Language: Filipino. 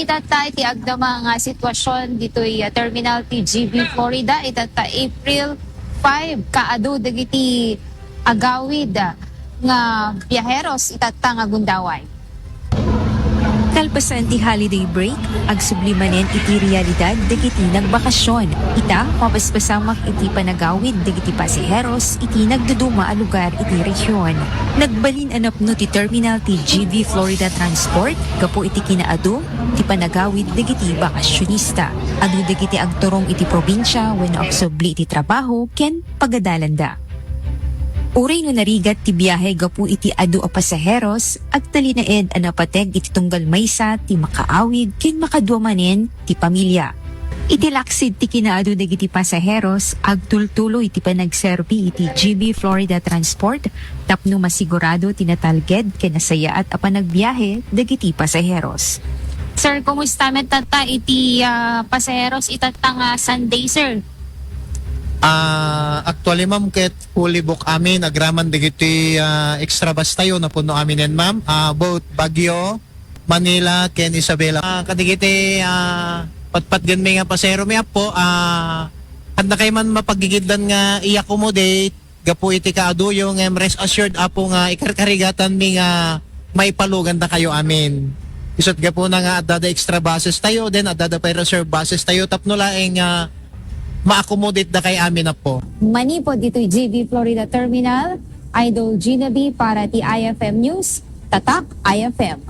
itata iti agdama nga sitwasyon dito'y Terminal TGV Florida itata April 5 kaado dagiti agawid nga biyaheros itata nga gundaway. Kalpasan ti holiday break, agsublimanen iti realidad dagiti nagbakasyon. Ita, mapaspasamak iti panagawid dagiti pasiheros iti nagduduma a lugar iti rehiyon. Nagbalin anapno ti Terminal TGV Florida Transport, kapo iti kinaado, ti panagawid dagiti bakasyonista. Adu dagiti agturong iti probinsya when aksubli iti trabaho ken pagadalanda. Uray no narigat ti biyahe gapu iti adu a pasaheros, agtalinaed anapateg iti tunggal maysa ti makaawid ken makaduamanen ti pamilya. Iti laksid ti kinaadu dagiti pasaheros, agtultulo iti panagserbi iti GB Florida Transport, tapno masigurado tinatalged ken nasaya at a panagbiyahe dagiti pasaheros. Sir, kumusta met tata iti pasaheros itata nga Sunday, sir? Actually ma'am, ket fully book amin agraman digiti extra bus tayo na puno amin yan ma'am. Both Baguio, Manila, ken Isabela. Kadigiti patpat gan may nga pasero may po. Handa kay man mapagigidlan nga i-accommodate gapo iti kaado yung rest assured apo nga ikarkarigatan mi nga may palugan na kayo amin. Isot gapo na nga adada extra buses tayo, then adada pa reserve buses tayo tapno laeng ma-accommodate na kay amin na po. Manipod dito'y GB Florida Terminal, Idol Gina B para ti IFM News, Tatak IFM.